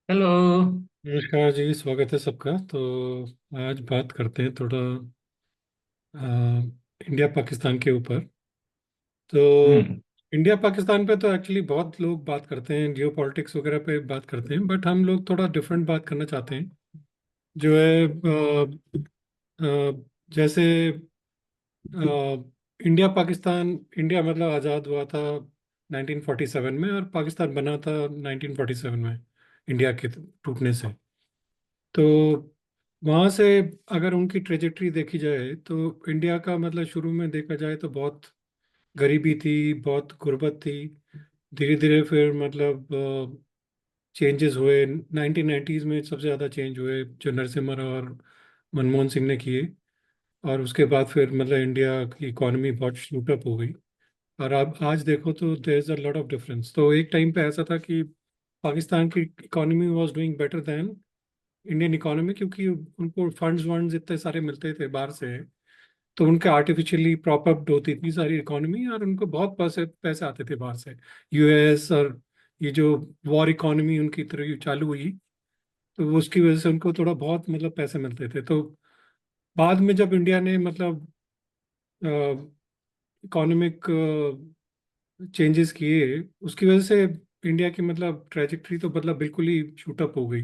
Hello. नमस्कार जी, स्वागत है सबका। तो आज बात करते हैं थोड़ा इंडिया पाकिस्तान के ऊपर। तो हम्म। इंडिया पाकिस्तान पे तो एक्चुअली बहुत लोग बात करते हैं, जियो पॉलिटिक्स वगैरह पे बात करते हैं, बट हम लोग थोड़ा डिफरेंट बात करना चाहते हैं। जो है जैसे इंडिया पाकिस्तान, इंडिया मतलब आज़ाद हुआ था 1947 में, और पाकिस्तान बना था 1947 में इंडिया के टूटने से। तो वहाँ से अगर उनकी ट्रेजेक्टरी देखी जाए तो इंडिया का मतलब शुरू में देखा जाए तो बहुत गरीबी थी, बहुत गुर्बत थी। धीरे धीरे फिर मतलब चेंजेस हुए। 1990s में सबसे ज़्यादा चेंज हुए जो नरसिम्हा राव और मनमोहन सिंह ने किए। और उसके बाद फिर मतलब इंडिया की इकोनॉमी बहुत शूट अप हो गई। और अब आज देखो तो there is a lot of difference. तो एक टाइम पे ऐसा था कि पाकिस्तान की economy was doing better than Indian economy, क्योंकि उनको फंड्स वंड्स इतने सारे मिलते थे बाहर से। तो उनके आर्टिफिशियली प्रॉप अप होती इतनी सारी इकोनॉमी, और उनको बहुत पैसे पैसे आते थे बाहर से, यूएस। और ये जो वॉर इकोनॉमी उनकी तरह चालू हुई, तो वो उसकी वजह से उनको थोड़ा बहुत मतलब पैसे मिलते थे। तो बाद में जब इंडिया ने मतलब इकोनॉमिक चेंजेस किए, उसकी वजह से इंडिया की मतलब ट्रेजेक्टरी तो मतलब बिल्कुल ही शूटअप हो गई।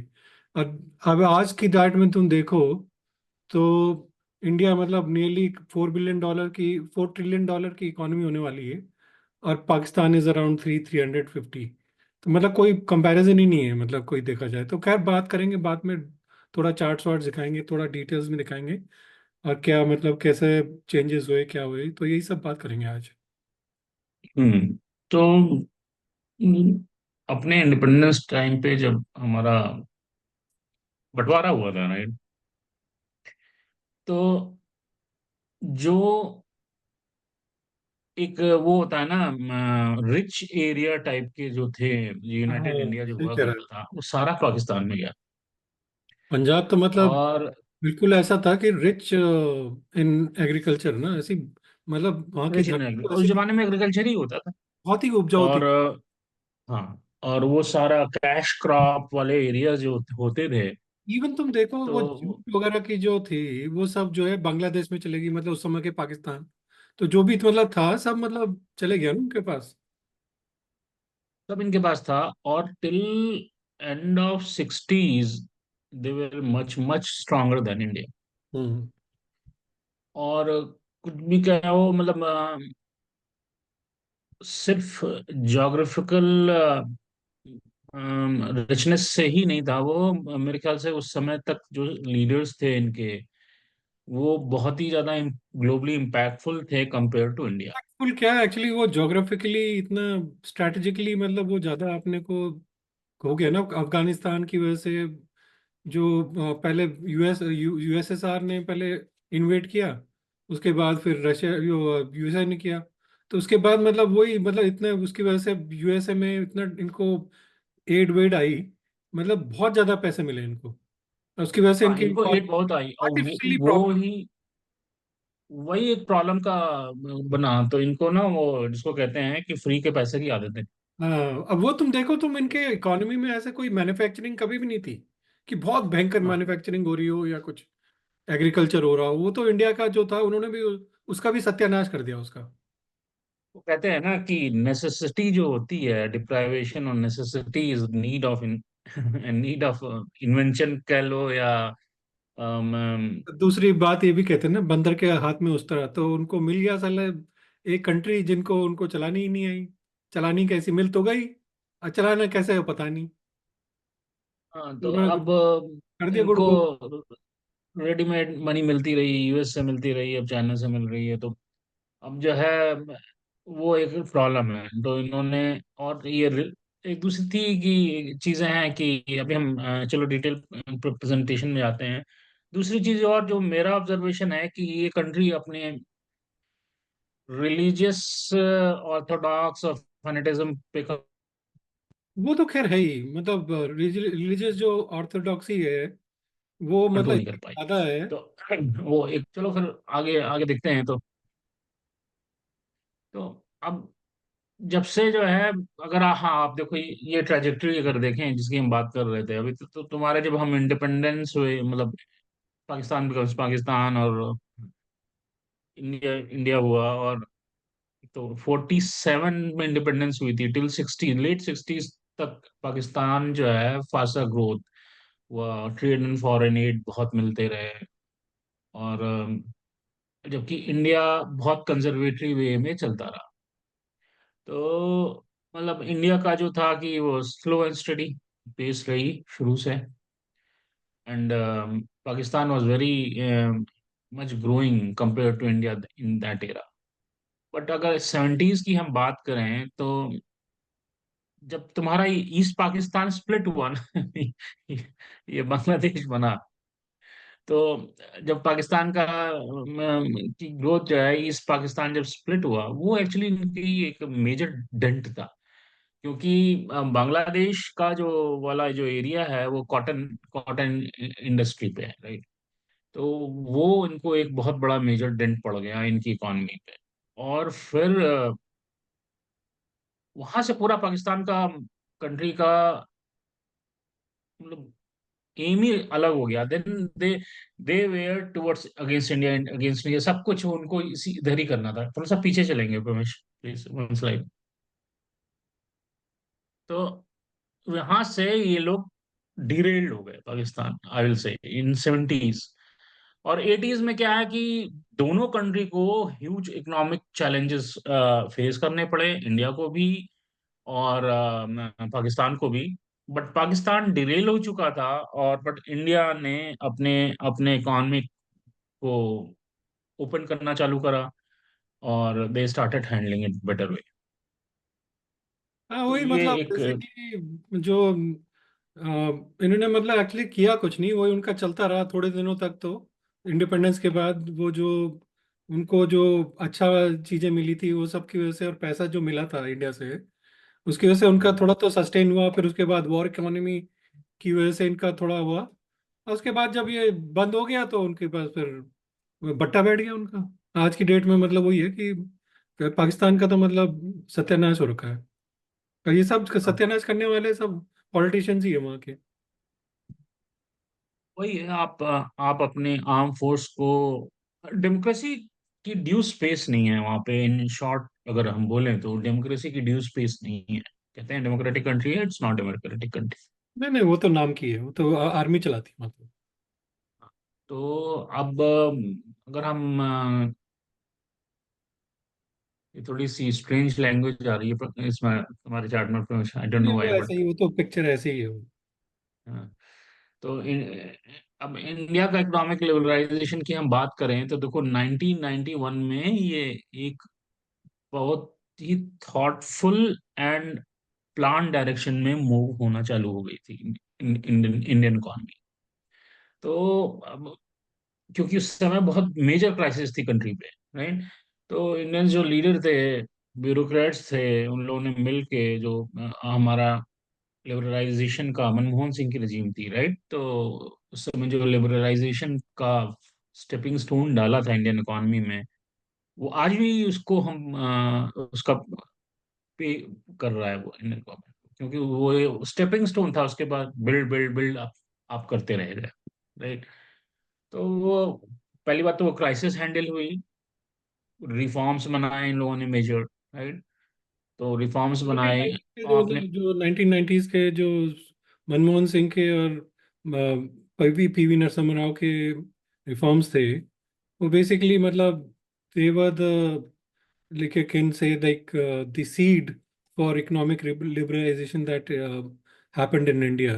और अब आज की डेट में तुम देखो तो इंडिया मतलब नियरली $4 बिलियन की, $4 ट्रिलियन की इकोनॉमी होने वाली है। और पाकिस्तान इज अराउंड 350। तो मतलब कोई कंपैरिजन ही नहीं है, मतलब कोई देखा जाए तो। खैर बात करेंगे बाद में, थोड़ा चार्ट्स वार्ट दिखाएंगे, थोड़ा डिटेल्स में दिखाएंगे, और क्या मतलब कैसे चेंजेस हुए, क्या हुए, तो यही सब बात करेंगे आज। हम्म। तो अपने इंडिपेंडेंस टाइम पे जब हमारा बंटवारा हुआ था, राइट? तो जो एक वो होता है ना, रिच एरिया टाइप के जो थे, यूनाइटेड हाँ, इंडिया जो सही हुआ कह रहा करता है। था, वो सारा पाकिस्तान में गया। पंजाब तो मतलब और बिल्कुल ऐसा था कि रिच इन एग्रीकल्चर ना, ऐसी मतलब वहाँ की रिच इन धरती तो उस ऐसी जमाने में एग्रीकल्चर ही होता था। बहुत ही उपजाऊ थी। और हाँ, और वो सारा कैश क्रॉप वाले एरिया जो होते थे। इवन तुम देखो तो वो जूट वगैरह की जो थी, वो सब जो है बांग्लादेश में चलेगी, मतलब उस समय के पाकिस्तान। तो जो भी मतलब था सब मतलब चले गया ना उनके पास। सब इनके पास था। और till end of sixties they were much much stronger than India. Hmm. और कुछ भी कहो, मतलब सिर्फ जोग्राफिकल रिचनेस से ही नहीं था वो। मेरे ख्याल से उस समय तक जो लीडर्स थे इनके, वो बहुत ही ज्यादा ग्लोबली इम्पैक्टफुल थे कंपेयर टू इंडिया। फुल क्या है एक्चुअली, वो जोग्राफिकली इतना स्ट्रैटेजिकली मतलब वो ज्यादा अपने को हो गया ना अफगानिस्तान की वजह से। जो पहले यूएसएसआर ने पहले इन्वेट किया, उसके बाद फिर रशिया यूएसए ने किया। तो उसके बाद मतलब वही मतलब इतने उसकी वजह से यूएसए में इतना इनको एड वेड आई, मतलब बहुत ज्यादा पैसे मिले इनको। और उसकी वजह से हाँ, इनकी इनको एड बहुत आई, और आर्टिफिशियली वो प्रॉब्लम। ही वही एक प्रॉब्लम का बना। तो इनको ना, वो जिसको कहते हैं कि फ्री के पैसे की आदत है। हाँ, अब वो तुम देखो, तुम इनके इकोनॉमी में ऐसे कोई मैन्युफैक्चरिंग कभी भी नहीं थी कि बहुत भयंकर हाँ, मैन्युफैक्चरिंग हो रही हो या कुछ एग्रीकल्चर हो रहा हो। वो तो इंडिया का जो था उन्होंने भी उसका भी सत्यानाश कर दिया उसका। वो कहते हैं ना कि नेसेसिटी जो होती है, डिप्राइवेशन और necessity is need of in need of invention कह लो, या दूसरी बात ये भी कहते हैं ना, बंदर के हाथ में उस तरह, तो उनको मिल गया साला एक कंट्री जिनको उनको चलानी ही नहीं आई। चलानी कैसी, मिल तो गई, और चलाना कैसे है पता नहीं। हाँ, तो तो उन्होंने अब कर दिया गुड़ इनको गुड़। रेडीमेड मनी मिलती रही, यूएस से मिलती रही, अब चाइना से मिल रही है। तो अब जो है, वो एक प्रॉब्लम है। तो इन्होंने, और ये एक दूसरी थी कि चीजें हैं कि अभी हम चलो डिटेल प्रेजेंटेशन में जाते हैं। दूसरी चीज और जो मेरा ऑब्जर्वेशन है कि ये कंट्री अपने रिलीजियस ऑर्थोडॉक्स और फैनेटिज्म पे वो तो खैर है ही, मतलब रिलीजियस जो ऑर्थोडॉक्सी है वो मतलब कंट्रोल नहीं कर इतनी पाई। ज्यादा है। तो वो एक, चलो फिर आगे आगे देखते हैं। तो अब जब से जो है, अगर हाँ आप देखो, ये ट्रेजेक्टरी अगर देखें जिसकी हम बात कर रहे थे अभी, तो तुम्हारे जब हम इंडिपेंडेंस हुए, मतलब पाकिस्तान बिकम्स पाकिस्तान और इंडिया इंडिया हुआ, और तो 47 में इंडिपेंडेंस हुई थी, टिल 60 लेट 60s तक पाकिस्तान जो है फास्टर ग्रोथ हुआ, ट्रेड एंड फॉरेन एड बहुत मिलते रहे। और जबकि इंडिया बहुत कंजर्वेटरी वे में चलता रहा। तो मतलब इंडिया का जो था कि वो स्लो एंड स्टडी पेस रही शुरू से। And Pakistan was very much growing compare to India in that era. But अगर 70s की हम बात करें तो जब तुम्हारा ईस्ट पाकिस्तान स्प्लिट हुआ ना ये बांग्लादेश बना। तो जब पाकिस्तान का की ग्रोथ जो है, ईस्ट पाकिस्तान जब स्प्लिट हुआ, वो एक्चुअली इनकी एक मेजर डेंट था। क्योंकि बांग्लादेश का जो वाला जो एरिया है वो कॉटन कॉटन इंडस्ट्री पे है, राइट। तो वो इनको एक बहुत बड़ा मेजर डेंट पड़ गया इनकी इकॉनमी पे। और फिर वहां से पूरा पाकिस्तान का कंट्री का मतलब एम ही अलग हो गया। Then they were towards against India, against India, सब कुछ उनको इसी इधर ही करना था। थोड़ा सा पीछे चलेंगे रमेश, प्लीज वन स्लाइड। तो यहाँ से ये लोग डिरेल्ड हो गए Pakistan, I will say, in 70s। और 80s में क्या है कि दोनों कंट्री को ह्यूज इकोनॉमिक चैलेंजेस फेस करने पड़े, इंडिया को भी और पाकिस्तान को भी। बट पाकिस्तान डिरेल हो चुका था, और बट इंडिया ने अपने अपने इकोनॉमी को ओपन करना चालू करा, और they started handling it better way. हाँ तो वही ये मतलब एक जैसे कि जो इन्होंने मतलब एक्चुअली किया कुछ नहीं, वही उनका चलता रहा थोड़े दिनों तक। तो इंडिपेंडेंस के बाद वो जो उनको जो अच्छा चीजें मिली थी वो सब की वजह से, और पैसा जो मिला था इंडिया से, उसकी वजह से उनका थोड़ा तो सस्टेन हुआ। फिर उसके बाद वॉर इकोनॉमी की वजह से इनका थोड़ा हुआ, और उसके बाद जब ये बंद हो गया तो उनके पास फिर बट्टा बैठ गया उनका। आज की डेट में मतलब वही है कि पाकिस्तान का तो मतलब सत्यानाश हो रखा है। और ये सब सत्यानाश करने वाले सब पॉलिटिशियंस ही है वहाँ के। वही है। आप अपने आर्म फोर्स को, डेमोक्रेसी की ड्यू स्पेस नहीं है वहाँ पे, इन शॉर्ट अगर हम बोलें तो डेमोक्रेसी की ड्यू स्पेस नहीं है। कहते हैं डेमोक्रेटिक कंट्री है, इट्स नॉट डेमोक्रेटिक कंट्री। नहीं नहीं, वो तो नाम की है, वो तो आर्मी चलाती है मतलब। तो अब अगर हम ये थोड़ी सी स्ट्रेंज लैंग्वेज आ रही है इसमें हमारे चार्ट में, आई डोंट नहीं नो वो व्हाई, ऐसे ही, वो तो पिक्चर ऐसे ही है वो। बट तो अब इंडिया का इकोनॉमिक लिबरलाइजेशन की हम बात करें तो देखो 1991 में ये एक बहुत ही थॉटफुल एंड प्लान डायरेक्शन में मूव होना चालू हो गई थी इंडियन इंडियन इकोनॉमी। तो अब क्योंकि उस समय बहुत मेजर क्राइसिस थी कंट्री पे, राइट। तो इंडियन जो लीडर थे, ब्यूरोक्रेट्स थे, उन लोगों ने मिल के जो हमारा लिबरलाइजेशन का, मनमोहन सिंह की रजीम थी, राइट। तो उस समय जो लिबरलाइजेशन का स्टेपिंग स्टोन डाला था इंडियन इकोनॉमी में, वो आज भी उसको हम उसका पे कर रहा है वो इंडियन गवर्नमेंट, क्योंकि वो स्टेपिंग स्टोन था। उसके बाद बिल्ड बिल्ड बिल्ड आप करते रहे गए, राइट। तो वो पहली बात तो वो क्राइसिस हैंडल हुई, रिफॉर्म्स बनाए इन लोगों ने मेजर, राइट। तो रिफॉर्म्स बनाए। 1990 के जो आपने मतलब जो 1990s के जो मनमोहन सिंह के और पीवी नरसिम्हा राव के रिफॉर्म्स थे, वो बेसिकली मतलब they were the, like you can say, like the seed for economic liberalization that happened in India।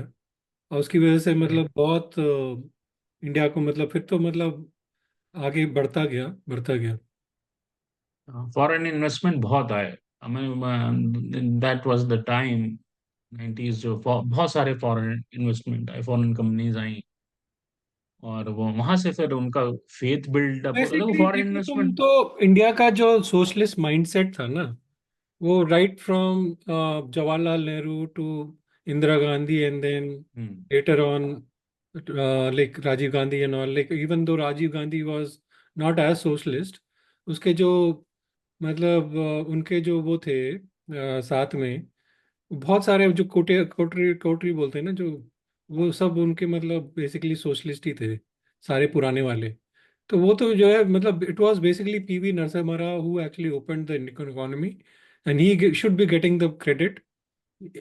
और उसकी वजह से मतलब बहुत इंडिया को मतलब फिर तो मतलब आगे बढ़ता गया बढ़ता गया। फॉरेन इन्वेस्टमेंट बहुत आए। हमें that was the time, 90s, जो बहुत सारे फॉरेन इन्वेस्टमेंट आए, फॉरेन कंपनीज आई, और वो वहां से फिर उनका फेथ बिल्ड अप, देखो बेसिकली फॉरेन देखो तुम इन्वेस्टमेंट। तो, इंडिया का जो सोशलिस्ट माइंडसेट था ना, वो right from Jawaharlal Nehru to Indira Gandhi and then hmm. Later on like Rajiv Gandhi and all, like even though Rajiv Gandhi was not as socialist, उसके जो मतलब उनके जो वो थे, साथ में बहुत सारे जो कोटरी कोटरी बोलते हैं ना, जो वो सब उनके मतलब बेसिकली सोशलिस्ट ही थे, सारे पुराने वाले। तो वो तो जो है मतलब it was basically PV Narasimha Rao who actually opened the Indian economy, and he should be getting the credit.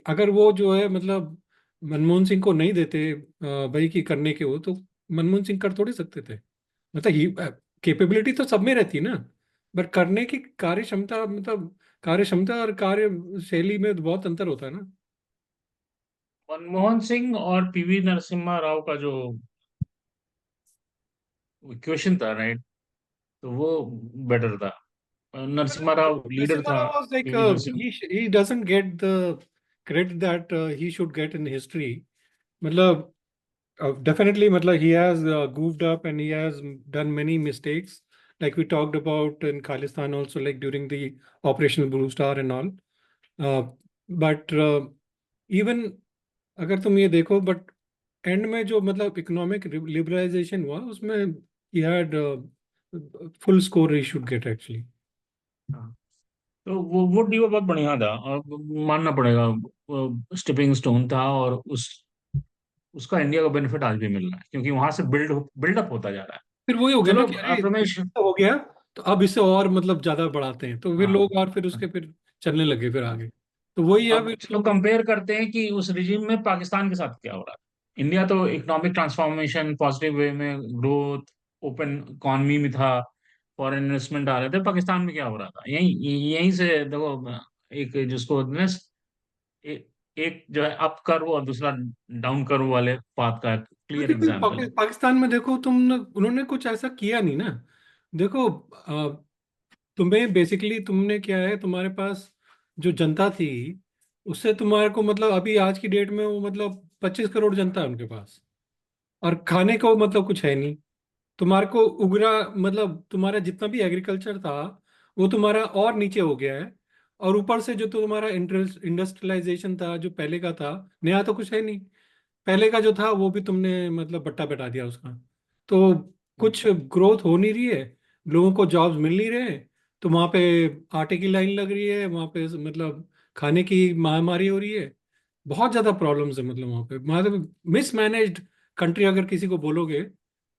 अगर वो जो है मतलब मनमोहन सिंह को नहीं देते भाई की करने के, वो तो मनमोहन सिंह कर थोड़ी सकते थे। मतलब ये कैपेबिलिटी तो सब में रहती है ना, बट करने की कार्य क्षमता मतलब कार्य क्षमता और कार्य शैली में बहुत अंतर होता है ना। मनमोहन सिंह और पीवी नरसिम्हा राव का जो इक्वेशन था, राइट, तो वो बेटर था। नरसिम्हा राव लीडर Narasimha था। Rao was like PV Narasimha he doesn't get the credit that he should get in history. मतलब definitely मतलब he has goofed up and he has done many mistakes, like we talked about in Khalistan also, like during the Operation Blue Star and all. uh, but even अगर तुम ये देखो, but and में जो मतलब economic liberalisation हुआ उसमें he had full score he should get actually. तो वो डीओ बहुत बढ़िया था, और मानना पड़ेगा, स्टेपिंग स्टोन था, और उसका इंडिया को बेनिफिट आज भी मिल रहा है, क्योंकि वहां से बिल्डअप होता जा रहा है। फिर वही हो गया ना चलो कि अरे रमेश। हो गया, तो अब इसे और मतलब ज्यादा बढ़ाते हैं, तो फिर हाँ, लोग और फिर उसके फिर चलने लगे फिर आगे। तो वही है अब फिर चलो मतलब। कंपेयर करते हैं कि उस रिजीम में पाकिस्तान के साथ क्या हो रहा है। इंडिया तो इकोनॉमिक ट्रांसफॉर्मेशन पॉजिटिव वे में, ग्रोथ, ओपन इकॉनमी में था, फॉरेन इन्वेस्टमेंट आ रहे थे। पाकिस्तान में क्या हो रहा था, यहीं यहीं से देखो, एक जिसको एक जो है अप कर्व और दूसरा डाउन कर्व वाले पाथ का क्लियर क्योंकि फिर एग्जांपल है। पाकिस्तान में देखो तुम, उन्होंने कुछ ऐसा किया नहीं ना। देखो तुम्हें बेसिकली तुमने क्या है, तुम्हारे पास जो जनता थी उससे तुम्हारे को मतलब अभी आज की डेट में वो मतलब 25 करोड़ जनता है उनके पास, और खाने को मतलब कुछ है नहीं। तुम्हारे को उगरा मतलब तुम्हारा जितना भी एग्रीकल्चर था वो तुम्हारा और नीचे हो गया है। और ऊपर से जो तुम्हारा इंडस्ट्रियलाइजेशन था जो पहले का था, नया तो कुछ है नहीं। पहले का जो था वो भी तुमने मतलब बट्टा बैठा दिया उसका। तो कुछ ग्रोथ हो नहीं रही है, लोगों को जॉब्स मिल नहीं रहे हैं। तो वहाँ पे आटे की लाइन लग रही है, वहाँ पे मतलब खाने की महामारी हो रही है। बहुत ज़्यादा प्रॉब्लम्स है मतलब वहाँ पे, मतलब मिसमैनेज्ड कंट्री अगर किसी को बोलोगे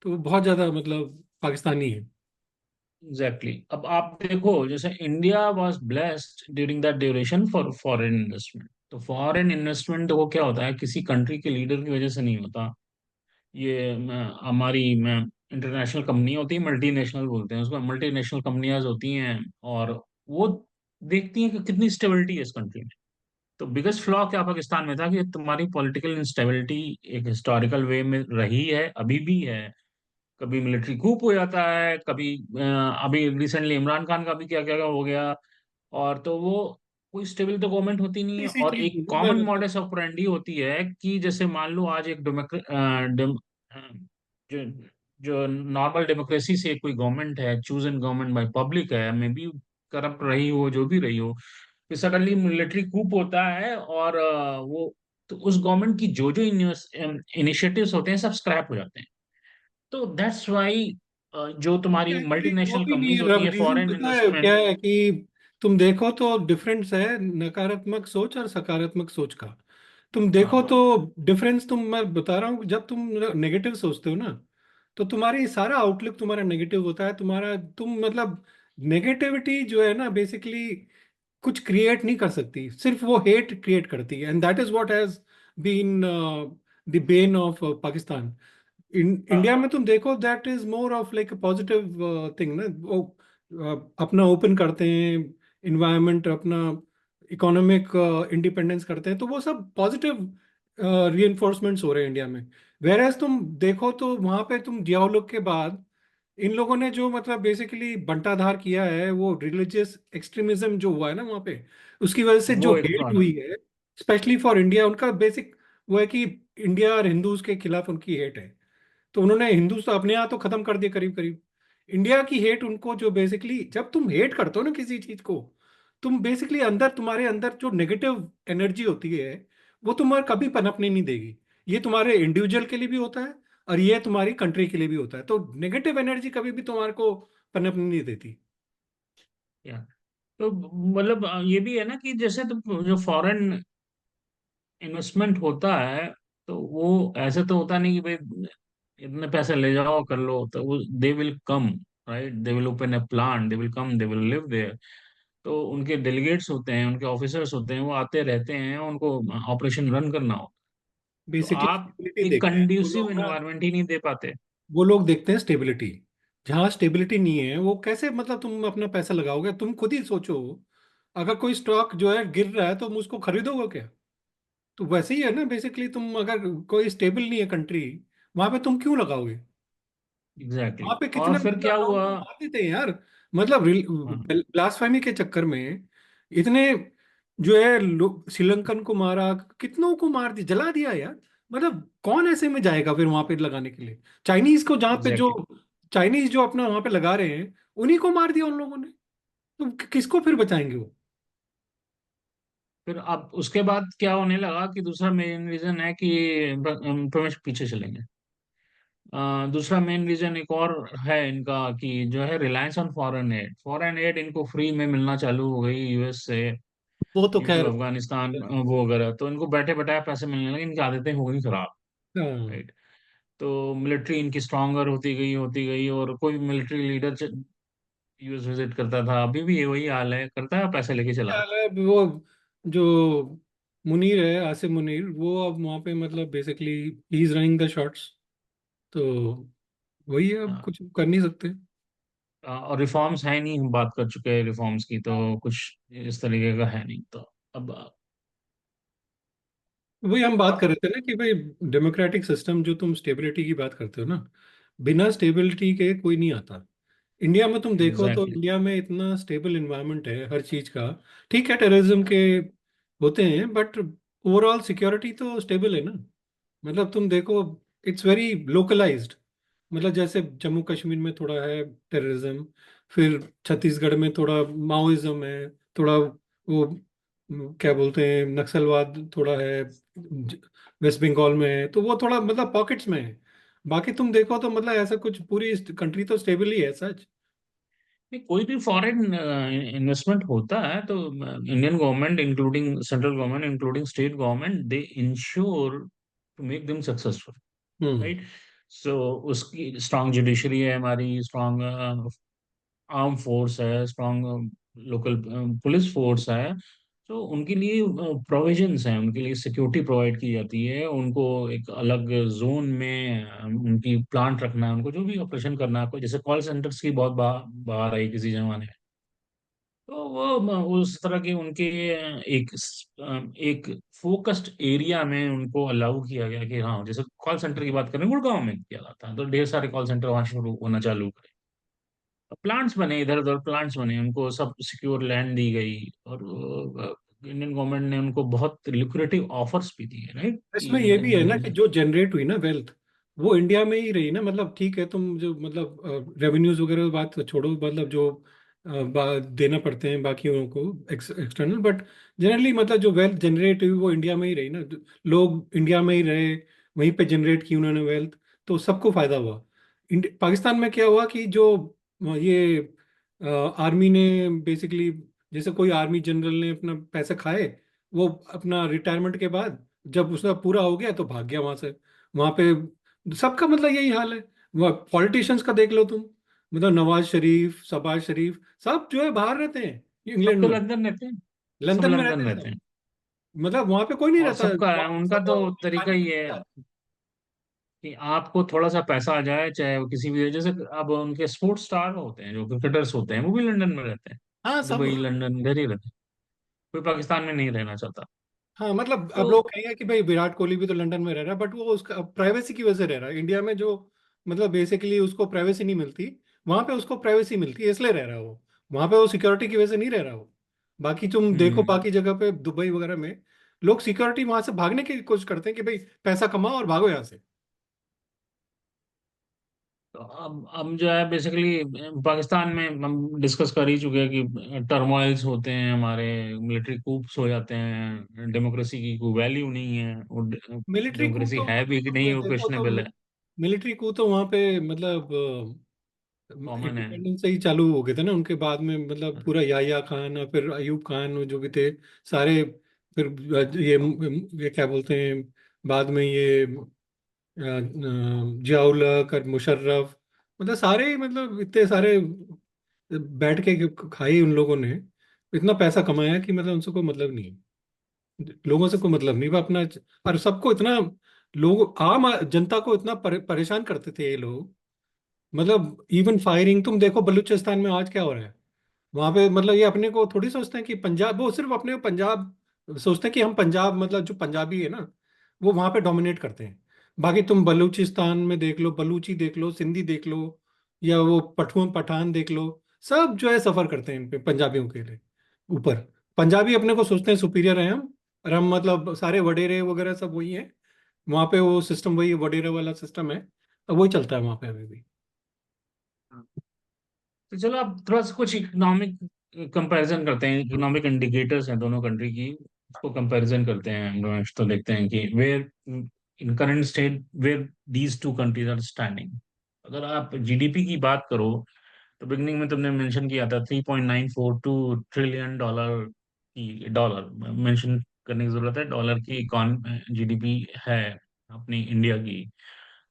तो वो बहुत ज़्यादा मतलब पाकिस्तानी है। Exactly exactly. अब आप देखो, जैसे India was blessed during that duration for foreign investment. तो फॉरेन इन्वेस्टमेंट देखो क्या होता है, किसी कंट्री के लीडर की वजह से नहीं होता। ये हमारी इंटरनेशनल कंपनी होती है, मल्टीनेशनल बोलते हैं उसको, मल्टीनेशनल कंपनियां होती हैं, और वो देखती हैं कि कितनी स्टेबिलिटी है इस कंट्री में। तो बिगेस्ट फ्लॉ क्या पाकिस्तान में था, कि तुम्हारी पॉलिटिकल इंस्टेबिलिटी एक हिस्टोरिकल वे में रही है, अभी भी है। कभी मिलिट्री कूप हो जाता है, कभी अभी रिसेंटली इमरान खान का भी क्या क्या हो गया। और तो वो कोई स्टेबल तो गवर्नमेट होती नहीं है, इसी और चीज एक में मैं कॉमन मतलब मॉडस ऑपरेंडी होती है कि जैसे मान लो आज एक जो जो नॉर्मल डेमोक्रेसी से कोई गवर्नमेंट है, चूजन गवर्नमेंट बाय पब्लिक है, मे बी करप्ट रही हो, जो भी रही हो, फिर सडनली मिलिट्री कूप होता है, और वो तो उस गवर्नमेंट की जो जो इनिशिएटिव्स होते हैं सब स्क्रैप हो जाते हैं। तो दैट्स वाई जो तुम्हारी क्या एक्चुअली वो मल्टीनेशनल भी नहीं कंपनीज होती है, है, रीजन फॉरेन पता है क्या इन्वेस्टमेंट। है कि तुम देखो तो डिफरेंस है नकारात्मक सोच और सकारात्मक सोच का। तुम हाँ, देखो तो डिफरेंस, तुम मैं बता रहा हूँ, जब तुम नेगेटिव सोचते हो ना तो तुम्हारी सारा आउटलुक तुम्हारा नेगेटिव होता है। तुम्हारा तुम मतलब नेगेटिविटी जो है ना बेसिकली कुछ क्रिएट नहीं कर सकती, सिर्फ वो हेट क्रिएट करती है, and that is what has been the bane of Pakistan. India हाँ, में तुम देखो that is more of like positive thing ना। वो अपना ओपन करते हैं इन्वायरमेंट, अपना इकोनॉमिक इंडिपेंडेंस करते हैं, तो वो सब पॉजिटिव रीइंफोर्समेंट्स हो रहे हैं इंडिया में। वेरएज तुम देखो तो वहां पे तुम जियाउल के बाद इन लोगों ने जो मतलब बेसिकली बंटाधार किया है, वो रिलीजियस एक्सट्रीमिज्म जो हुआ है ना वहाँ पे, उसकी वजह से जो वो एक हेट प्रॉब्लम। हुई है स्पेशली फॉर इंडिया, उनका बेसिक वो है कि इंडिया और हिंदूज के खिलाफ उनकी हेट है। तो उन्होंने हिंदू तो अपने यहाँ तो खत्म कर दिए करीब करीब। इंडिया की हेट उनको जो बेसिकली, जब तुम हेट करते हो ना किसी चीज को, तुम बेसिकली अंदर तुम्हारे अंदर जो नेगेटिव एनर्जी होती है वो तुम्हारे कभी पनपने नहीं देगी। ये तुम्हारे इंडिविजुअल के लिए भी होता है और ये तुम्हारी कंट्री के लिए भी होता है। तो नेगेटिव एनर्जी कभी भी तुम्हारे को पनपने नहीं देती। या तो मतलब ये भी है ना कि जैसे तो जो फॉरेन इन्वेस्टमेंट होता है, तो वो ऐसे तो होता नहीं कि भाई इतने पैसे ले जाओ कर लो, तो वो they will come, right, they will open a plant, they will come, they will live there. तो उनके डेलीगेट्स होते हैं, उनके ऑफिसर्स होते हैं, वो आते रहते हैं, उनको ऑपरेशन रन करना हो। तो बेसिकली आप स्टेबिलिटी एक देखते हैं वो कंड्यूसिव लोग ना। इन्वायरमेंट ही नहीं दे पाते। वो लोग देखते हैं स्टेबिलिटी। जहाँ स्टेबिलिटी नहीं है वो कैसे मतलब तुम अपना पैसा लगाओगे? तुम खुद ही सोचो, अगर कोई स्टॉक जो है गिर रहा है तो तुम उसको खरीदोगे क्या? तो वैसे ही है ना बेसिकली, तुम अगर कोई स्टेबल नहीं है कंट्री, वहां पे तुम क्यों लगाओगे? एग्जैक्टली वहां पे exactly. कितने और फिर क्या मतलब लोगों हुआ? को मार देते हैं यार। मतलब हाँ, ब्लास्फेमी के चक्कर में इतने जो है श्रीलंकन को मारा, कितनों को मार दिया, जला दिया यार। मतलब कौन ऐसे में जाएगा फिर वहां पे लगाने के लिए? चाइनीज को जहाँ पे जो एग्जैक्टली। चाइनीज जो अपना वहां पे लगा रहे हैं, उन्हीं को मार दिया उन लोगों ने। तो किसको फिर बचाएंगे वो? फिर अब उसके बाद क्या होने लगा कि दूसरा मेन रीजन है कि तो पीछे चलेंगे। दूसरा मेन रीजन एक और है इनका, कि जो है रिलायंस ऑन फॉरेन एड इनको फ्री में मिलना चालू हो गई यूएस से, वो तो ड्यू टू खैर। अफगानिस्तान वो वगैरह, तो इनको बैठे बैठाए पैसे मिलने लगे, इनकी आदतें हो गई खराब, हाँ। राइट। तो मिलिट्री इनकी स्ट्रांगर होती गई, और कोई मिलिट्री लीडर यूएस विजिट करता था, अभी भी ये वही हाल है, करता है पैसे लेके चला क्या आता हाल है वो जो मुनीर है, आसिम मुनीर, वो अब वहाँ पे मतलब basically he is running the shots. तो वही है, है। अब कुछ कर नहीं सकते। और रिफॉर्म्स है नहीं, हम बात कर चुके हैं रिफॉर्म्स की, तो कुछ इस तरीके का है नहीं, तो अब वही हम बात कर और रहे थे ना कि भाई डेमोक्रेटिक सिस्टम, जो तुम स्टेबिलिटी की बात करते हो ना, बिना स्टेबिलिटी के कोई नहीं आता। इंडिया में तुम देखो तो एग्जैक्टली। इंडिया में इतना स्टेबल इन्वायरमेंट है हर चीज का। ठीक है, टेररिज्म के होते हैं, बट ओवरऑल सिक्योरिटी तो स्टेबल है ना। मतलब तुम देखो, इट्स वेरी लोकलाइज्ड। मतलब जैसे जम्मू कश्मीर में थोड़ा है टेररिज्म, फिर छत्तीसगढ़ में थोड़ा माओइज्म है, थोड़ा वो क्या बोलते हैं नक्सलवाद थोड़ा है, वेस्ट बंगाल में है, तो वो थोड़ा मतलब पॉकेट्स में है। बाकी तुम देखो तो मतलब ऐसा कुछ पूरी कंट्री तो स्टेबल ही है सच। कोई भी फॉरेन इन्वेस्टमेंट होता है तो Indian government including central government including state government, they ensure to make them successful, hmm. Right. So उसकी स्ट्रांग जुडिशरी है हमारी, स्ट्रांग आर्म फोर्स है, स्ट्रांग लोकल पुलिस फोर्स है। तो उनके लिए प्रोविजंस हैं, उनके लिए सिक्योरिटी प्रोवाइड की जाती है, उनको एक अलग जोन में उनकी प्लांट रखना है, उनको जो भी ऑपरेशन करना है, कोई जैसे कॉल सेंटर्स की बहुत बाहर आई किसी जमाने में, तो वो उस तरह के उनके एक फोकस्ड एरिया में उनको अलाउ किया गया कि हाँ, जैसे कॉल सेंटर की बात करें, गुड़गांव में किया जाता है, तो ढेर सारे कॉल सेंटर वहां शुरू होना चालू, प्लांट्स बने, इधर उधर प्लांट्स बने, उनको सब सिक्योर लैंड दी गई, और इंडियन गवर्नमेंट ने उनको बहुत लिक्रेटिव ऑफर्स भी दिए, राइट, इसमें ये भी है ना कि कि जो जनरेट हुई ना वेल्थ, वो इंडिया में ही रही ना। मतलब ठीक है, तुम जो मतलब रेवेन्यूज वगैरह बात छोड़ो, मतलब जो देना पड़ते हैं बाकियों को एक्सटर्नल, बट जनरली मतलब जो वेल्थ जनरेट हुई वो इंडिया में ही रही ना। लोग इंडिया में ही रहे, वहीं पे जनरेट की उन्होंने वेल्थ, तो सबको फायदा हुआ। पाकिस्तान में क्या हुआ कि जो ये आर्मी ने बेसिकली, जैसे कोई आर्मी जनरल ने अपना पैसे खाए, वो अपना रिटायरमेंट के बाद जब उसका पूरा हो गया तो भाग गया वहां से। वहां पे सबका मतलब यही हाल है। वह पॉलिटिशियंस का देख लो तुम, मतलब नवाज शरीफ, शहबाज शरीफ, सब जो है बाहर रहते हैं सब इंग्लैंड तो में, लंदन रहते हैं, सब लंदन में रहते लंदन हैं रहते सब। हैं। मतलब वहां पे कोई नहीं और रहता, सबका है, वहां पे उनका सब तो तरीका ही फाइनेंस है में जाते कि आपको थोड़ा सा पैसा आ जाए, चाहे वो किसी भी, जैसे अब उनके स्पोर्ट्स स्टार होते हैं, जो क्रिकेटर्स होते हैं, वो भी लंदन में रहते हैं, हैं। हाँ सब। दुबई लंदन इधर ही रहते हैं, कोई पाकिस्तान में नहीं रहना चाहता। हाँ मतलब तो अब लोग कहेंगे कि भाई विराट कोहली भी तो लंदन में रह रहा है, बट वो उसका प्राइवेसी की वजह से रह रहा है। इंडिया में जो मतलब बेसिकली उसको प्राइवेसी नहीं मिलती, वहां पे उसको प्राइवेसी मिलती है, इसलिए रह रहा है वो। वहां पे वो सिक्योरिटी की वजह से नहीं रह रहा वो। बाकी तुम देखो हम्म। बाकी जगह पे दुबई वगैरह में लोग सिक्योरिटी वहां से भागने की कोशिश करते हैं कि भाई पैसा कमाओ और भागो यहाँ से। तो अब जो है बेसिकली पाकिस्तान में हम डिस्कस कर ही चुके हैं कि टर्मोइल्स होते हैं हमारे, मिलिट्री कूप्स हो जाते हैं, डेमोक्रेसी की कोई वैल्यू नहीं है, और मिलिट्री कू डेमोक्रेसी तो है भी कि तुम नहीं, वो देखो तो क्वेश्चनेबल है। मिलिट्री कू तो वहां पे मतलब कॉमन है। इंडिपेंडेंस से ही चालू हो गए थे ना उनके बाद में, मतलब पूरा याह्या खान और फिर अयूब खान वो जो भी थे सारे। फिर ये क्या बोलते हैं, बाद में ये जियाउल हक और मुशर्रफ, मतलब सारे ही, मतलब इतने सारे बैठ के खाई उन लोगों ने, इतना पैसा कमाया कि मतलब उनसे कोई मतलब नहीं है, लोगों से कोई मतलब नहीं, वो अपना। और सबको इतना, लोग आम जनता को इतना परेशान करते थे ये लोग, मतलब इवन फायरिंग तुम देखो बलूचिस्तान में आज क्या हो रहा है वहां पे, मतलब ये अपने को थोड़ी सोचते हैं कि पंजाब, वो सिर्फ अपने को पंजाब सोचते हैं कि हम पंजाब, मतलब जो पंजाबी है ना वो वहां पे डोमिनेट करते हैं। बाकी तुम बलूचिस्तान में देख लो, बलूची देख लो, सिंधी देख लो, या वो पठुआ पठान देख लो, सब जो है सफर करते हैं इन पे पंजाबियों के लिए ऊपर। पंजाबी अपने को सोचते हैं सुपीरियर हैं हम, और हम मतलब सारे वडेरे वगैरह सब वही है वहां पे, वो सिस्टम वही वडेरे वाला सिस्टम है, अब वही चलता है वहां पे अभी भी। तो चलो अब थोड़ा सा कुछ इकोनॉमिक कंपैरिजन करते हैं, इकोनॉमिक इंडिकेटर्स हैं दोनों कंट्री की, उसको कंपैरिजन करते हैं हम लोग, तो देखते हैं कि where in current state where these two countries are standing. अगर आप जीडीपी की बात करो, तो बिगनिंग में तुमने मेंशन किया था 3.942 ट्रिलियन की, डॉलर मेंशन करने की जरूरत है, डॉलर की इकॉन जीडीपी है अपनी इंडिया की।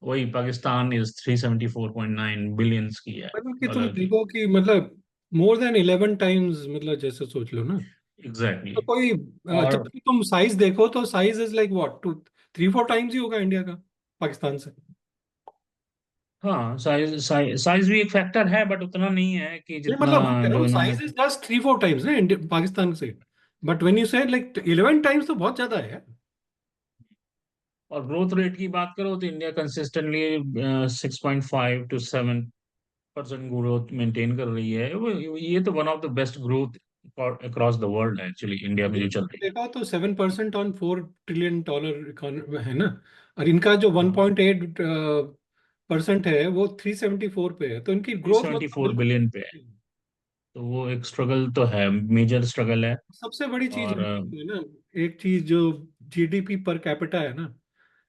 वही पाकिस्तान इज 374.9 बिलियंस की है, मतलब कि तुम डॉलर की। देखो कि मतलब मोर देन 11 टाइम्स, मतलब जैसे सोच लो ना, एग्जैक्टली तो कोई जब और भी तुम साइज देखो तो size is like what, 2 3 4 times ही होगा इंडिया का पाकिस्तान से। हाँ, साइज साइज साइज भी एक फैक्टर है, बट उतना नहीं है कि नहीं जितना मतलब वही कह रहा जो हूँ, इन्होंने। साइज इज जस्ट 3 4 टाइम्स ना इंडिया पाकिस्तान से, बट व्हेन यू से लाइक 11 टाइम्स तो बहुत ज्यादा है। और ग्रोथ रेट की बात करो तो India consistently 6.5 to 7% growth maintain कर रही है। ये तो one of the best growth across the world है एक्चुअली, इंडिया में ये जो चल तुमने रही देखा तो 7% ऑन $4 ट्रिलियन है ना, और इनका जो है। वन हाँ, पॉइंट एट परसेंट है वो 374 पे है, तो इनकी थ्री ग्रोथ सेवेंटी मतलब फोर बिल्कुल। बिलियन पे है। तो वो एक स्ट्रगल तो है, मेजर स्ट्रगल है। सबसे बड़ी चीज और है ना, एक चीज जो जीडीपी पर कैपिटा है ना,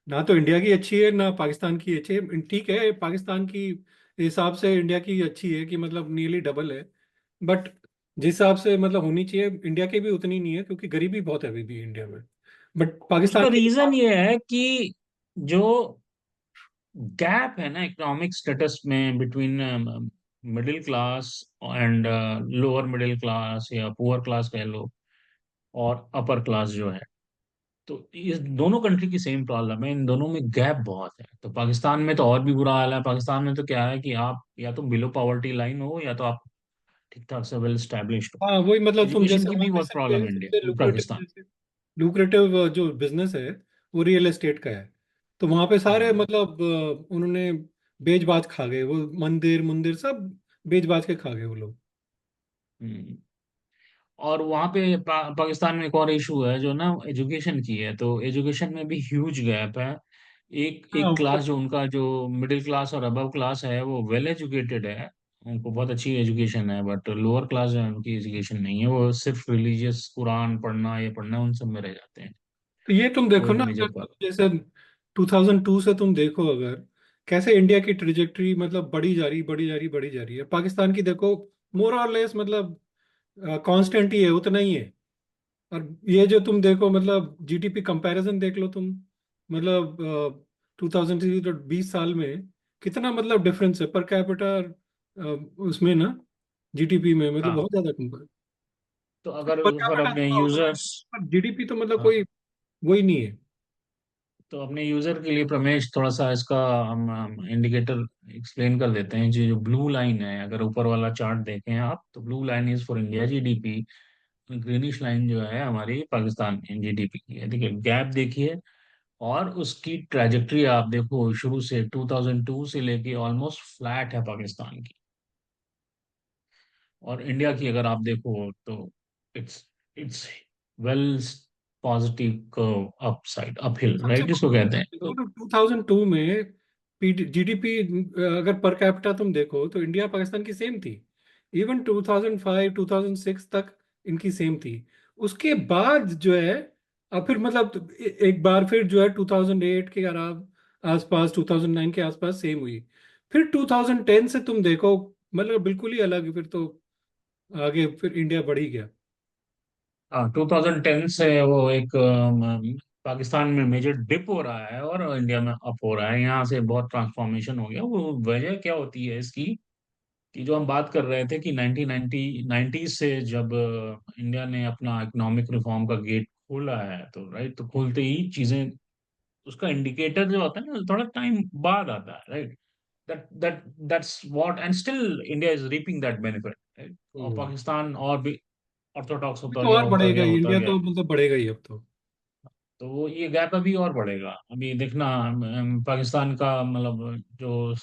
ना तो इंडिया की अच्छी है ना पाकिस्तान की अच्छी है, ठीक है पाकिस्तान की हिसाब से इंडिया की अच्छी है कि मतलब नियरली डबल है, बट जिस हिसाब से मतलब होनी चाहिए इंडिया की भी उतनी नहीं है, क्योंकि गरीबी बहुत है अभी भी इंडिया में, बट पाकिस्तान उसका के रीजन हिसाब। ये है कि जो गैप है ना इकोनॉमिक स्टेटस में between middle class and lower middle class या पुअर क्लास कह लो, और अपर क्लास जो है, तो इस दोनों कंट्री की सेम प्रॉब्लम है, इन दोनों में गैप बहुत है। तो पाकिस्तान में तो और भी बुरा हाल है। पाकिस्तान में तो क्या है कि आप या तो बिलो पॉवर्टी लाइन हो, या तो आप ठीक ठाक से वेल स्टैब्लिश्ड हो। हाँ वही, मतलब तुम एजुकेशन जैसे की वहाँ भी पे बहुत प्रॉब्लम सबसे है सबसे इंडिया लुक्रेटिव, पाकिस्तान। जैसे लुक्रेटिव जो बिजनेस है वो रियल एस्टेट का है, तो वहाँ पे सारे हाँ। मतलब उन्होंने बेच बाच खा गए, वो मंदिर मुंदिर सब बेच बाच के खा गए वो लोग। हम्म। और वहाँ पे पाकिस्तान में एक और इशू है जो ना एजुकेशन की है, तो एजुकेशन में भी ह्यूज गैप है। एक हाँ एक वो तो, क्लास जो उनका जो मिडिल क्लास और अबव क्लास है वो वेल एजुकेटेड है, उनको बहुत अच्छी एजुकेशन है, बट लोअर क्लास जो है उनकी एजुकेशन नहीं है, वो सिर्फ रिलीजियस कुरान पढ़ना, ये पढ़ना, उन सब में रह जाते हैं। तो ये तुम वो देखो एक ना, मेजर अगर प्रॉब्लम। जैसे 2002 से तुम देखो अगर कैसे इंडिया की ट्रिजेक्टरी मतलब बढ़ी जा रही बढ़ी जा रही बढ़ी जा रही है, पाकिस्तान की देखो मोर और लेस मतलब कांस्टेंट ही है, उतना ही है। और ये जो तुम देखो मतलब जीडीपी कंपैरिजन देख लो तुम, मतलब 2020 साल में कितना मतलब डिफरेंस है पर कैपिटा उसमें ना, जीडीपी में मतलब हाँ, बहुत ज्यादा कंपेयर। तो अगर पर अगर कैपिटा अपने थोड़ा उतना है, यूजर्स, पर जीडीपी तो मतलब कोई वही नहीं है। तो अपने यूजर के लिए प्रमेश थोड़ा सा इसका हम इंडिकेटर एक्सप्लेन कर देते हैं। जो जो ब्लू लाइन है, अगर ऊपर वाला चार्ट देखें आप, तो blue line is for India GDP, greenish line जो है हमारी पाकिस्तान की जीडीपी की है। देखिए गैप देखिए, और उसकी ट्रैजेक्टरी आप देखो, शुरू से 2002 से लेके ऑलमोस्ट फ्लैट है पाकिस्तान की। और इंडिया की अगर आप देखो तो it's it's well positive curve up side, up hill, सबसे राइट, इसको कहते हैं। देखो तो 2002 में जीडीपी अगर पर कैपिटा तुम देखो तो इंडिया पाकिस्तान की सेम थी, इवन 2005 2006 तक इनकी सेम थी। उसके बाद जो है अब फिर मतलब एक बार फिर जो है 2008 के आसपास 2009 के आसपास सेम हुई, फिर 2010 से तुम देखो मतलब बिल्कुल ही अलग, फिर तो आगे फिर इंडिया बढ़ ही गया। हाँ, 2010 से वो एक पाकिस्तान में मेजर डिप हो रहा है और इंडिया में अप हो रहा है। यहाँ से बहुत ट्रांसफॉर्मेशन हो गया। वो वजह क्या होती है इसकी, कि जो हम बात कर रहे थे कि 1990 से जब इंडिया ने अपना इकोनॉमिक रिफॉर्म का गेट खोला है, तो राइट, तो खोलते ही चीजें, उसका इंडिकेटर जो होता है ना, थोड़ा टाइम बाद आता है, right. That's what, and still India is reaping that benefit, right. और हम्म। पाकिस्तान और भी ऑर्थोडॉक्स अभी होता तो गया, और होता बढ़ेगा गया, ही, होता इंडिया गया। तो मतलब बढ़ेगा ही अब तो। तो वो ये गैप अभी और बढ़ेगा। अभी देखना, पाकिस्तान का मतलब जो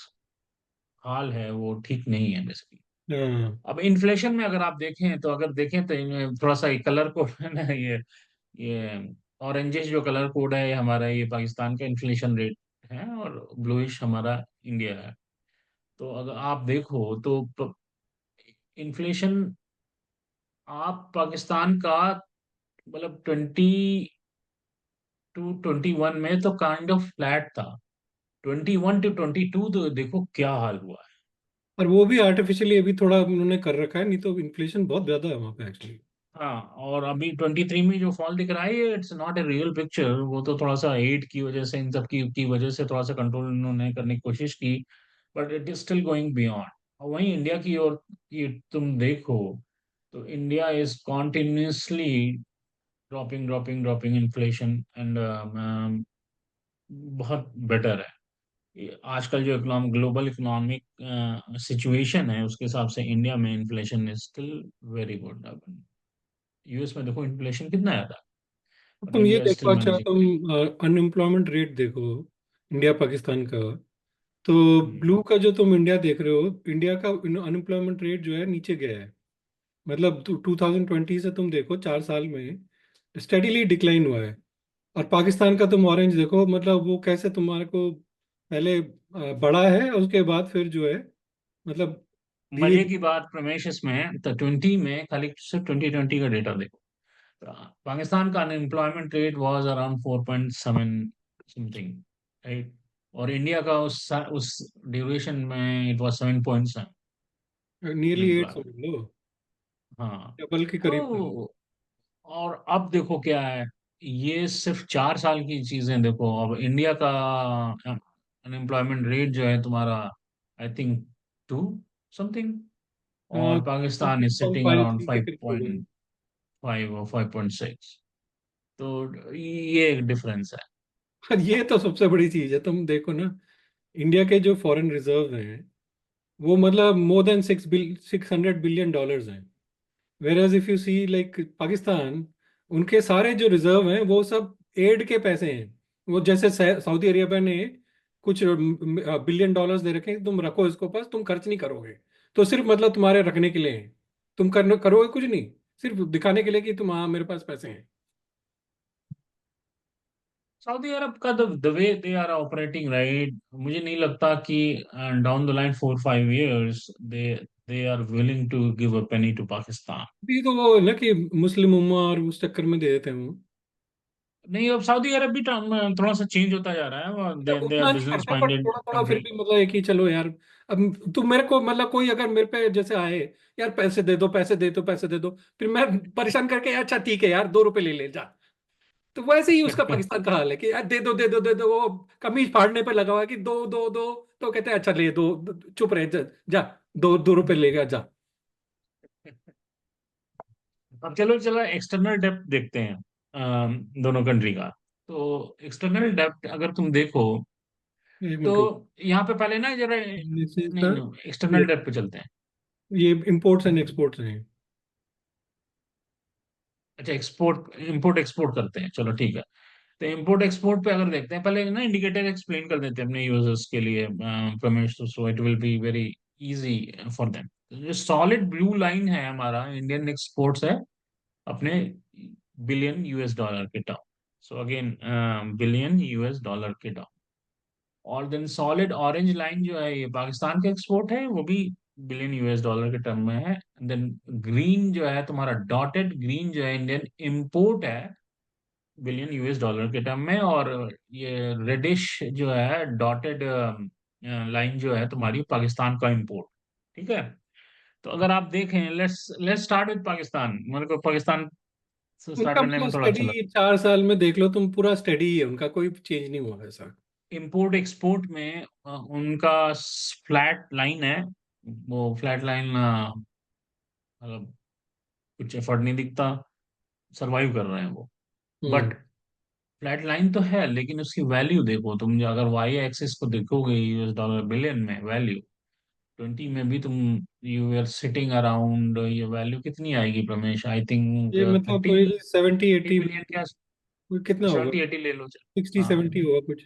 हाल है वो ठीक नहीं है बेसिकली। हाँ। अब इन्फ्लेशन में अगर आप देखें, तो अगर देखें तो इनमें थोड़ा सा कलर कोड है ना, ये ऑरेंजिश जो कलर कोड है, ये हमारा, ये पाकिस्तान का इन्फ्लेशन रेट है, और ब्लूइश हमारा इंडिया है। तो अगर आप देखो तो इन्फ्लेशन, आप पाकिस्तान का मतलब 20 to 21 में तो काइंड ऑफ फ्लैट था। 21 to 22 तो देखो क्या हाल हुआ है। और वो भी आर्टिफिशियली अभी थोड़ा उन्होंने कर रखा है, नहीं तो इन्फ्लेशन बहुत ज्यादा है वहाँ पे एक्चुअली। हाँ, और अभी 23 में जो फॉल दिख रहा है, ये it's not a real picture. वो तो थोड़ा सा एड की वजह से, इन सब की वजह से थोड़ा सा कंट्रोल उन्होंने करने की कोशिश की, but it is still going beyond. और वहीं इंडिया की ओर की तुम देखो, तो India is continuously dropping dropping dropping inflation, and बहुत बेटर है। ये आजकल जो ग्लोबल इकोनॉमिक सिचुएशन है, उसके हिसाब से इंडिया में inflation is still very good. US में देखो इन्फ्लेशन कितना है, बट तुम ये इंडिया इज देखो, स्टिल अच्छा मैनेजिंग वेरी तुम अनएम्प्लॉयमेंट रेट देखो, इंडिया पाकिस्तान का। तो गुड। ब्लू का जो तुम इंडिया देख रहे हो, इंडिया का अनएम्प्लॉयमेंट रेट जो है नीचे गया है। मतलब 2020 से तुम देखो 4 साल में स्टेडीली डिक्लाइन हुआ है। और पाकिस्तान का तुम ऑरेंज देखो, मतलब वो कैसे तुम्हारे को पहले बढ़ा है, और उसके बाद फिर जो है मतलब धीरे मजे की धीरे। बात रमेश इसमें, तो 20 में खाली सिर्फ 2020 का डेटा देखो, तो पाकिस्तान का unemployment rate was around 4.7 something, right. और इंडिया का उस ड्यूरेशन में इट वाज 7.7 नियरली 8 अनएम्प्लॉयमेंट। समझ लो, हाँ। डबल के करीब था। तो और अब देखो क्या है, ये सिर्फ 4 साल की चीजें देखो। अब इंडिया का अनएम्प्लॉयमेंट रेट जो है तुम्हारा, आई थिंक 2 समथिंग, और पाकिस्तान इज सिटिंग 2.5 अराउंड 3 के फाइव करीब हो गए। पॉइंट फाइव और 5.6। तो ये एक डिफरेंस है। और ये तो सबसे बड़ी चीज है, तुम देखो ना, इंडिया के जो फॉरेन रिजर्व हैं वो मतलब मोर देन 600 बिलियन डॉलर्स हैं। Where if you see like Pakistan, उनके सारे जो रिजर्व हैं वो सब एड के पैसे हैं। वो जैसे सऊदी अरेबिया ने कुछ बिलियन डॉलर्स दे रखे हैं, तुम रखो इसको पास, तुम खर्च नहीं करोगे, तो सिर्फ मतलब तुम्हारे रखने के लिए है। तुम करोगे कुछ नहीं, सिर्फ दिखाने के लिए कि तुम, हाँ मेरे पास पैसे हैं। सऊदी अरब का the way they are operating, right, मुझे नहीं लगता कि down the line 4 5 years they are willing to give a penny to Pakistan. अभी तो वो है ना कि मुस्लिम उम्मा और उस चक्कर में दे देते हैं वो। नहीं, अब सऊदी अरब भी थोड़ा सा चेंज होता जा रहा है, या दे आर उतना नहीं बिजनेस करते, बट माइंडेड थोड़ा थोड़ा फिर कंट्री। भी मतलब एक ही, चलो यार। अब तुम मेरे को मतलब कोई अगर मेरे पे जैसे आए, यार पैसे दे दो, पैसे दे दो, पैसे दे दो, फिर मैं परेशान करके, अच्छा ठीक है यार 2 रुपए ले ले जा। तो वैसे ही उसका पाकिस्तान का हाल है कि यार दे दो दे दो दे दो, वो कमीज फाड़ने पे लगा हुआ है कि दो दो दो। तो कहते हैं अच्छा ले दो, चुप रहे जा, जा 2 2 रुपए लेगा जा। अब चलो चलो एक्सटर्नल डेप्थ देखते हैं, दोनों कंट्री का। तो एक्सटर्नल डेप्थ अगर तुम देखो, एक तो मिनट रुक। यहाँ पे पहले ना जरा, This is नहीं the- नो, एक्सटर्नल ये डेप्थ पे चलते हैं। ये इंपोर्ट्स एंड एक्सपोर्ट्स हैं। अच्छा, एक्सपोर्ट इंपोर्ट एक्सपोर्ट करते हैं, चलो ठीक है। तो इंपोर्ट एक्सपोर्ट पे अगर देखते हैं, पहले ना इंडिकेटर एक्सप्लेन कर देते हैं अपने यूजर्स के लिए, प्रमेश, तो so it will be very easy for them. जो सॉलिड ब्लू लाइन है हमारा इंडियन एक्सपोर्ट्स है, अपने बिलियन यूएस डॉलर के term. So again, billion US dollar के टर्म। और देन सॉलिड ऑरेंज लाइन जो है, ये पाकिस्तान का एक्सपोर्ट है, वो भी बिलियन यूएस डॉलर के टर्म में है। देन ग्रीन जो है तुम्हारा, डॉटेड ग्रीन जो है, इंडियन इम्पोर्ट है, बिलियन यूएस डॉलर के टर्म में। और ये रेडिश जो है, डॉटेड लाइन जो है तुम्हारी, पाकिस्तान का इम्पोर्ट। ठीक है। तो अगर आप देखें, let's let's start with Pakistan. मेरे को पाकिस्तान से स्टार्ट उनका करने मतलब में थोड़ा अच्छा स्टडी लगता 4 साल में देख लो तुम, पूरा स्टडी ही है उनका, कोई चेंज नहीं हुआ ऐसा। है। इंपोर्ट एक्सपोर्ट में उनका फ्लैट लाइन है। वो फ्लैट लाइन, मतलब कुछ एफर्ट नहीं दिखता, सरवाइव कर रहे हैं वो। हम्म। बट फ्लैट लाइन तो है, लेकिन उसकी वैल्यू देखो तुम, जो अगर वाई एक्सिस को देखोगे यूएस डॉलर बिलियन में वैल्यू, 20 में भी तुम, यू आर सिटिंग अराउंड, ये वैल्यू कितनी आएगी प्रमेश, आई थिंक ये मतलब 30, वही 70-80, 30 बिलियन के आस, कितना होगा, 70-80 ले लो। 60-70 हाँ। होगा कुछ।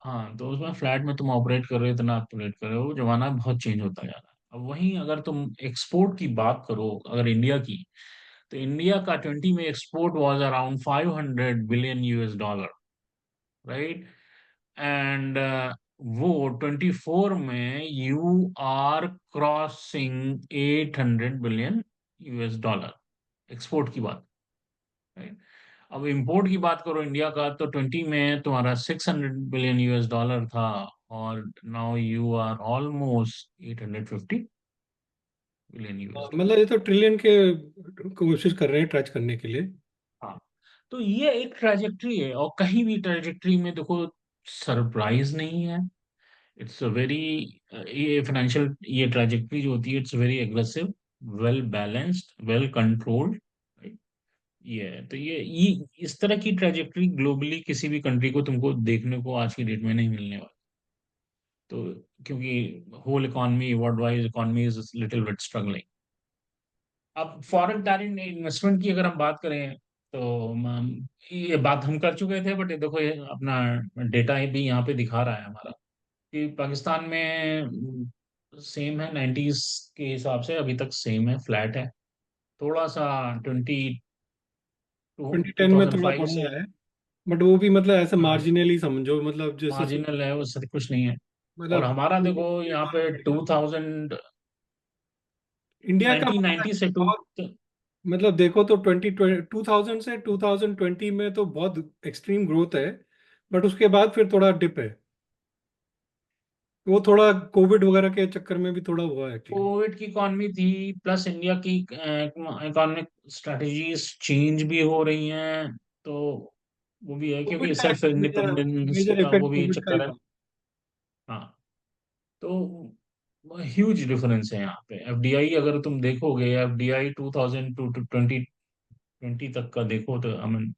हाँ, तो उसमें फ्लैट में तुम ऑपरेट कर रहे हो, इतना ऑपरेट कर रहे हो, जमाना बहुत चेंज होता जा रहा है। अब वहीं अगर तुम एक्सपोर्ट की बात करो, अगर इंडिया की, तो इंडिया का 20 में export was around 500 billion US dollar, right. And वो 24 में you are crossing 800 billion US dollar, export की बात, राइट। अब इंपोर्ट की बात करो इंडिया का, तो 20 में तुम्हारा 600 बिलियन यूएस डॉलर था, और now you are almost 850 billion US dollar. मतलब ये तो ट्रिलियन के कोशिश कर रहे हैं टच करने के लिए। हाँ, तो ये एक ट्रेजेक्ट्री है, और कहीं भी ट्रेजेक्ट्री में देखो सरप्राइज नहीं है। इट्स अ वेरी, ये फाइनेंशियल, ये ट्रेजेक्टरी जो होती है, it's very aggressive, well balanced, well controlled. ये है, तो ये इस तरह की ट्रेजेक्टरी ग्लोबली किसी भी कंट्री को तुमको देखने को आज की डेट में नहीं मिलने वाली। तो क्योंकि whole economy, world wide economy is little bit struggling. अब फॉरेन डायरेक्ट इन्वेस्टमेंट की अगर हम बात करें, तो ये बात हम कर चुके थे, बट देखो ये अपना डेटा भी यहाँ पे दिखा रहा है हमारा, कि पाकिस्तान में सेम है, 90s के हिसाब से अभी तक सेम है, फ्लैट है। थोड़ा सा टू 2010 में थाउजेंड थोड़ा फाइव से बढ़ा है, बट वो भी मतलब ऐसे मार्जिनली समझो, मतलब जैसे मार्जिनल है, उससे कुछ नहीं है। और मतलब हमारा देखो के यहाँ बाद पे बढ़ेगा। 2000, इंडिया का मतलब 1990 से टू, बहुत, मतलब देखो तो 2000 से 2020 में तो बहुत एक्सट्रीम ग्रोथ है, बट उसके बाद फिर थोड़ा डिप है। वो थोड़ा कोविड वगैरह के चक्कर में भी थोड़ा हुआ है एक्चुअली। कोविड की इकॉनमी थी, प्लस इंडिया की इकोनॉमिक स्ट्रेटजीज चेंज भी हो रही हैं। तो वो भी है, क्योंकि कोविड का सेल्फ एक मेजर इंडिपेंडेंस मेजर का वो इफेक्ट भी कोविड का ही चक्कर है। था। हाँ, तो ह्यूज डिफरेंस है यहाँ पे। एफडीआई अगर तुम देखोगे, एफडीआई 2000 टू 2020 तक का देखो, तो आई मीन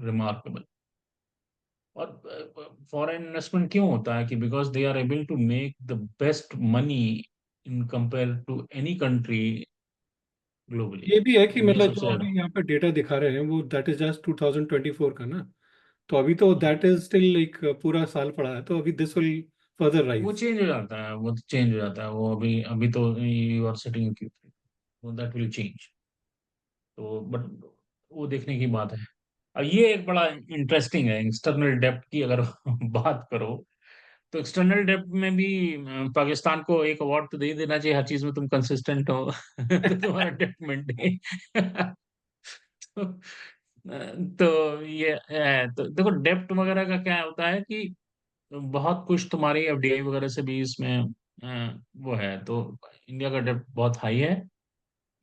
रिमार्केबल। और फॉरेन इन्वेस्टमेंट क्यों होता है, कि because they are able to make the best money in compare to any country globally. ये भी है कि इंडिया मतलब सबसे जो ज्यादा। अभी यहाँ पे डेटा दिखा रहे हैं वो दैट इज जस्ट 2024 का ना, तो अभी तो हाँ, दैट इज स्टिल लाइक पूरा साल पड़ा है, तो अभी दिस विल फर्दर वो राइज। चेंज हो जाता है, वो चेंज हो जाता है, वो अभी अभी तो यू आर सिटिंग Q3, वो दैट विल चेंज। तो बट वो देखने की बात है। अब ये एक बड़ा इंटरेस्टिंग है, एक्सटर्नल डेप्थ की अगर बात करो, तो एक्सटर्नल डेप्थ में भी पाकिस्तान को एक अवार्ड तो दे देना चाहिए, हर चीज में तुम कंसिस्टेंट हो तो तुम्हारा डेप्थ मेंटेन तो, तो ये है। तो देखो डेप्थ वगैरह का क्या होता है, कि बहुत कुछ तुम्हारी एफडीआई वगैरह से भी इसमें वो है, तो इंडिया का डेप्थ बहुत हाई है।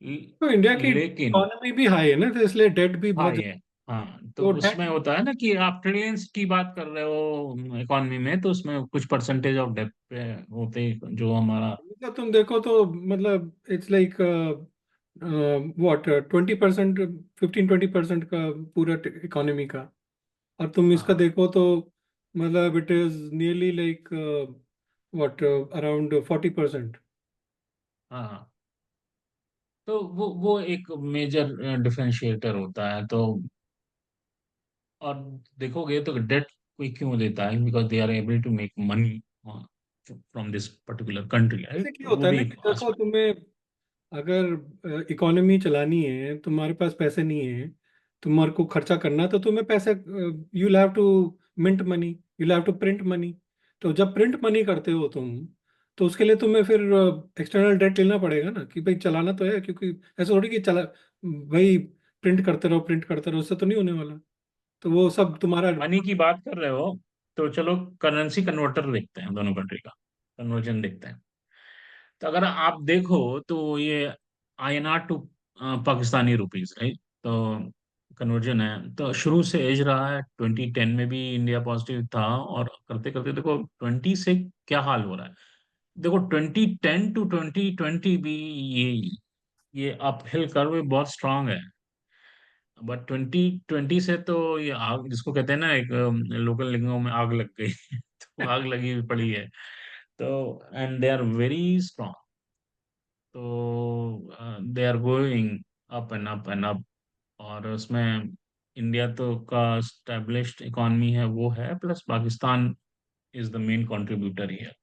तो इंडिया की लेकिन इकोनॉमी भी हाई है ना, तो इसलिए डेट भी बहुत हाई ज्यादा। है। हाँ, तो तो डेट उसमें होता है ना, कि आप ट्रिलियंस की बात कर रहे हो इकोनॉमी में, तो उसमें कुछ परसेंटेज ऑफ डेप्थ पे होते ही जो हमारा। मतलब तुम देखो तो मतलब इट्स लाइक व्हाट 20%, 15-20% का पूरा इकोनॉमी का। और तुम इसका हाँ, देखो तो मतलब it is nearly like what around 40%। हाँ, तो वो एक मेजर डिफरेंशिएटर होता है। तो और देखोगे तो डेट कोई क्यों देता है, because they are able to make money from this particular country, right. ऐसे क्या तो वो होता है भी ना एक कि देखो आस्पेक्ट। तुम्हें अगर इकोनॉमी चलानी है, तुम्हारे पास पैसे नहीं है, तुम्हारे को खर्चा करना है, तो तुम्हें पैसे, you have to mint money, you have to print money. तो जब प्रिंट मनी करते हो तुम, तो उसके लिए तुम्हें फिर एक्सटर्नल डेट लेना पड़ेगा ना, कि भाई चलाना तो है, क्योंकि ऐसा थोड़ी कि चला भाई प्रिंट करते रहो, उससे तो नहीं होने वाला। तो वो सब तुम्हारा। मनी की बात कर रहे हो, तो चलो करेंसी कन्वर्टर देखते हैं, दोनों कंट्री का कन्वर्जन देखते हैं। तो अगर आप देखो तो ये INR to Pakistani rupees, right? तो कन्वर्जन है, तो शुरू से एज रहा है। 2010 में भी इंडिया पॉजिटिव था, और करते करते देखो 20 से क्या हाल हो रहा है। देखो 2010 टू 2020 भी ये अपहिल कर्व बहुत स्ट्रांग है। बट 2020 से तो ये आग, जिसको कहते हैं ना, एक लोकल लिंगों में आग लग गई तो आग लगी पड़ी है। तो and they are very strong. तो they are going up and up and up. और उसमें इंडिया तो का स्टैब्लिश्ड इकॉनमी है, वो है, plus Pakistan is the main contributor here.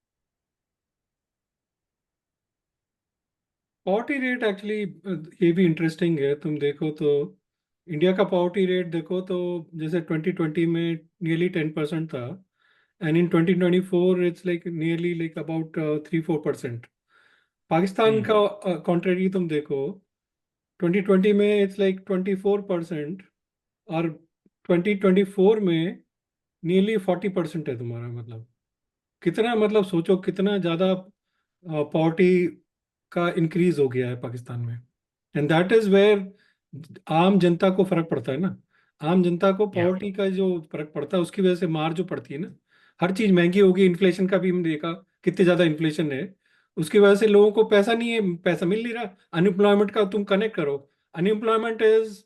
Poverty rate actually ये भी इंटरेस्टिंग है। तुम देखो तो इंडिया का पॉवर्टी रेट देखो तो जैसे 2020 में नियरली 10% था, and in 2024 it's like nearly like about 3-4%। Pakistan hmm. का कॉन्ट्रेरी तुम देखो, 2020 में इट्स लाइक 24%, और 2024 में नियरली 40% है तुम्हारा। मतलब कितना, मतलब सोचो कितना ज़्यादा पॉवर्टी का इंक्रीज हो गया है पाकिस्तान में। एंड दैट इज वेयर आम जनता को फर्क पड़ता है ना। आम जनता को या। पॉवर्टी का जो फर्क पड़ता है उसकी वजह से मार जो पड़ती है ना। हर चीज महंगी होगी, इन्फ्लेशन का भी हम देखा कितने ज्यादा इन्फ्लेशन है। उसकी वजह से लोगों को पैसा नहीं है, पैसा मिल नहीं रहा। अनएम्प्लॉयमेंट का तुम कनेक्ट करो, अनएम्प्लॉयमेंट इज,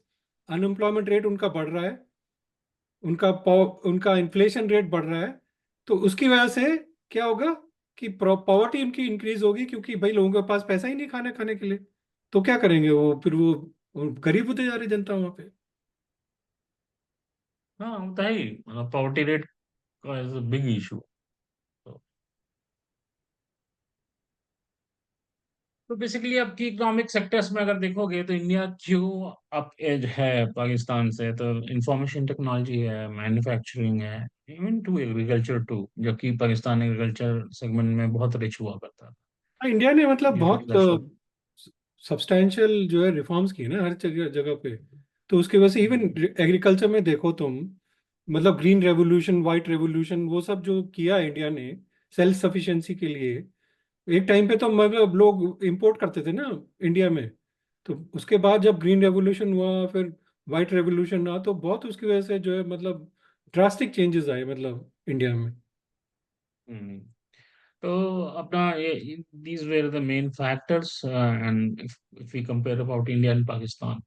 अनएम्प्लॉयमेंट रेट उनका बढ़ रहा है, उनका इन्फ्लेशन रेट बढ़ रहा है। तो उसकी वजह से क्या होगा कि पॉवर्टी उनकी इंक्रीज होगी, क्योंकि भाई लोगों के पास पैसा ही नहीं खाने खाने के लिए। तो क्या करेंगे वो फिर, वो गरीब होते जा रही जनता वहां पे। हाँ, होता है ही, मतलब पॉवर्टी रेट का इज अ बिग इशू। तो बेसिकली आपकी इकोनॉमिक सेक्टर्स में अगर देखोगे तो इंडिया क्यों अप एज है पाकिस्तान से, तो इंफॉर्मेशन टेक्नोलॉजी है, मैन्युफैक्चरिंग है, इवन टू एग्रीकल्चर टू, जो कि पाकिस्तान एग्रीकल्चर सेगमेंट में बहुत रिच हुआ करता था। हाँ, इंडिया ने मतलब ये बहुत फर्टिलाइजर। सब्सटैंशियल जो है रिफॉर्म्स किए ना हर जगह जगह पे। तो उसकी वजह से इवन एग्रीकल्चर में देखो तुम, मतलब ग्रीन रेवोल्यूशन, वाइट रेवोल्यूशन, वो सब जो किया इंडिया ने सेल्फ सफिशिएंसी के लिए। एक टाइम पे तो मतलब लोग इंपोर्ट करते थे ना इंडिया में। तो उसके बाद जब ग्रीन रेवोल्यूशन हुआ, फिर वाइट रेवोल्यूशन हुआ, तो बहुत उसकी वजह से जो है मतलब ड्रास्टिक चेंजेस आए मतलब इंडिया में। हम्म। तो अपना ये, these were the main factors, and if we compare about India and Pakistan.